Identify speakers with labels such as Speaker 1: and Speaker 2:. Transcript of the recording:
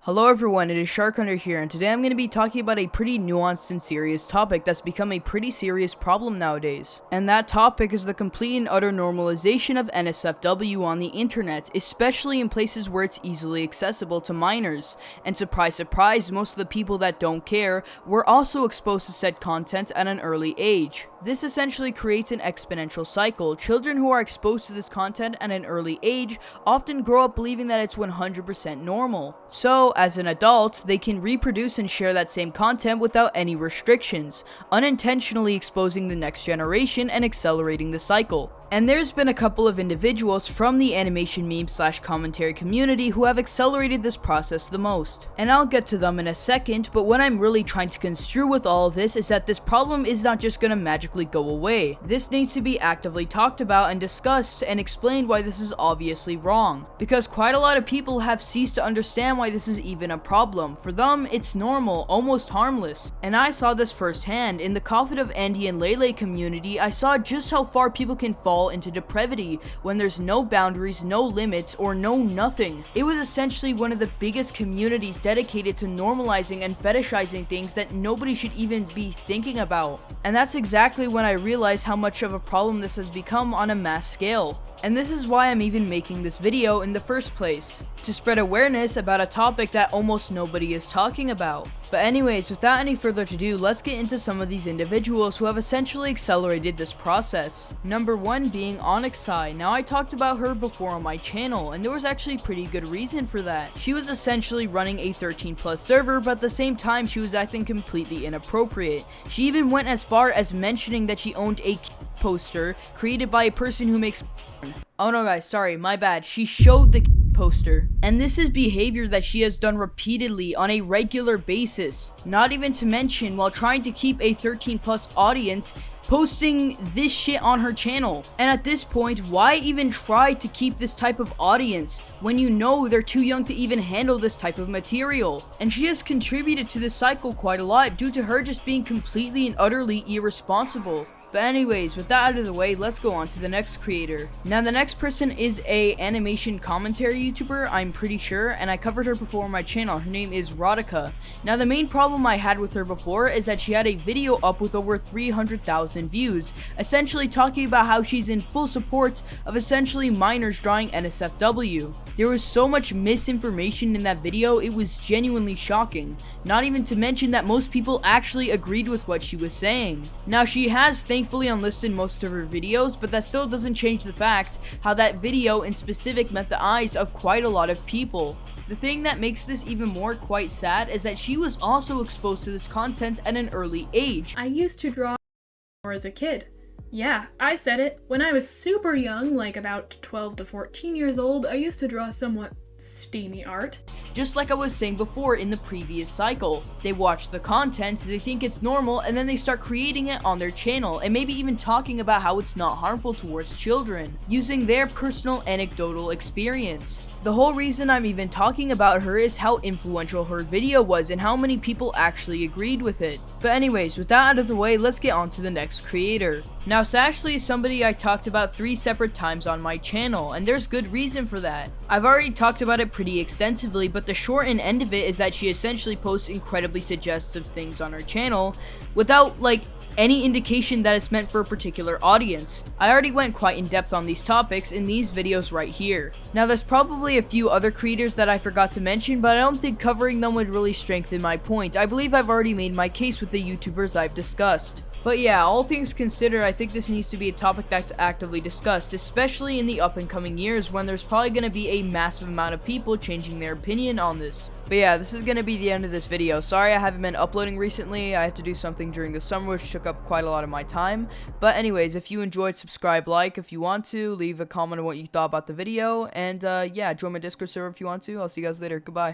Speaker 1: Hello everyone, it is Shark Hunter here, and today I'm going to be talking about a pretty nuanced and serious topic that's become a pretty serious problem nowadays. And that topic is the complete and utter normalization of NSFW on the internet, especially in places where it's easily accessible to minors. And surprise surprise, most of the people that don't care were also exposed to said content at an early age. This essentially creates an exponential cycle. Children who are exposed to this content at an early age often grow up believing that it's 100% normal. So, as an adult, they can reproduce and share that same content without any restrictions, unintentionally exposing the next generation and accelerating the cycle. And there's been a couple of individuals from the animation meme/commentary community who have accelerated this process the most. And I'll get to them in a second, but what I'm really trying to construe with all of this is that this problem is not just gonna magically go away. This needs to be actively talked about and discussed and explained why this is obviously wrong. Because quite a lot of people have ceased to understand why this is even a problem. For them, it's normal, almost harmless. And I saw this firsthand. In the Coffin of Andy and Lele community, I saw just how far people can fall into depravity when there's no boundaries, no limits, or no nothing. It was essentially one of the biggest communities dedicated to normalizing and fetishizing things that nobody should even be thinking about. And that's exactly when I realized how much of a problem this has become on a mass scale. And this is why I'm even making this video in the first place, to spread awareness about a topic that almost nobody is talking about. But anyways, without any further ado, let's get into some of these individuals who have essentially accelerated this process. Number 1 being Onyxai. Now I talked about her before on my channel, and there was actually pretty good reason for that. She was essentially running a 13+ server, but at the same time she was acting completely inappropriate. She even went as far as mentioning that she owned a poster created by a person who makes Oh no guys, sorry, my bad. She showed the poster. And this is behavior that she has done repeatedly on a regular basis. Not even to mention while trying to keep a 13+ audience, posting this shit on her channel. And at this point, why even try to keep this type of audience when you know they're too young to even handle this type of material? And she has contributed to this cycle quite a lot due to her just being completely and utterly irresponsible. But anyways, with that out of the way, let's go on to the next creator. Now the next person is a animation commentary YouTuber, I'm pretty sure, and I covered her before on my channel. Her name is Radhika. Now the main problem I had with her before is that she had a video up with over 300,000 views, essentially talking about how she's in full support of essentially minors drawing NSFW. There was so much misinformation in that video, it was genuinely shocking. Not even to mention that most people actually agreed with what she was saying. Now she has thankfully unlisted most of her videos, but that still doesn't change the fact how that video in specific met the eyes of quite a lot of people. The thing that makes this even more quite sad is that she was also exposed to this content at an early age.
Speaker 2: I used to draw as a kid. Yeah, I said it. When I was super young, like about 12 to 14 years old, I used to draw somewhat steamy art.
Speaker 1: Just like I was saying before in the previous cycle, they watch the content, they think it's normal, and then they start creating it on their channel, and maybe even talking about how it's not harmful towards children, using their personal anecdotal experience. The whole reason I'm even talking about her is how influential her video was and how many people actually agreed with it. But anyways, with that out of the way, let's get on to the next creator. Now Sashley is somebody I talked about 3 separate times on my channel, and there's good reason for that. I've already talked about it pretty extensively, but the short and end of it is that she essentially posts incredibly suggestive things on her channel without any indication that it's meant for a particular audience. I already went quite in depth on these topics in these videos right here. Now there's probably a few other creators that I forgot to mention, but I don't think covering them would really strengthen my point. I believe I've already made my case with the YouTubers I've discussed. But yeah, all things considered, I think this needs to be a topic that's actively discussed, especially in the up and coming years when there's probably going to be a massive amount of people changing their opinion on this. But yeah, this is going to be the end of this video. Sorry I haven't been uploading recently. I had to do something during the summer which took up quite a lot of my time. But anyways, if you enjoyed, subscribe, like if you want to, leave a comment on what you thought about the video, and yeah, join my Discord server if you want to. I'll see you guys later. Goodbye.